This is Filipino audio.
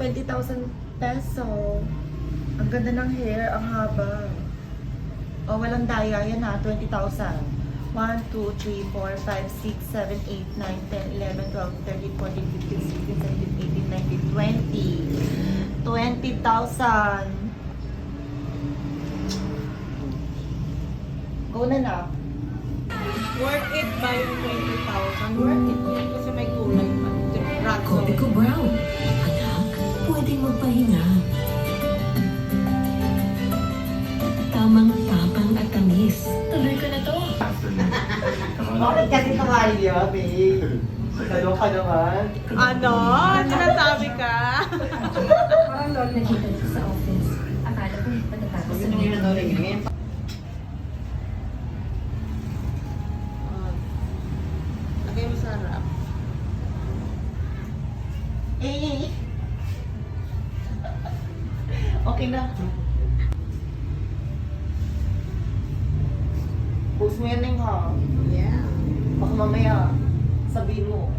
20,000 peso. Ang ganda ng hair, ang haba. O, walang daya. Yan ha, 20,000. 1, 2, 3, 4, 5, 6, 7, 8, 9, 10, 11, 12, 13, 14, 15, 16, 17, 18, 19, 20. 20,000. Go na na. Worth it ba yung 20,000? Worth it yun kasi may kulay pa. Kopi ko brown. Anak, pwedeng magpahinga. Tamang tapang at tamis. Tuloy ko na to. Bakit kasi tayo, babe? Kaloka naman. Ano? Sinasabi ka? Parang lord na dito sa office. Akala ko matatapos sa Lagay mo sa harap. Eh. Okay na. Post mo yan, Neng, ha? Yeah. Baka mamaya, sabihin mo,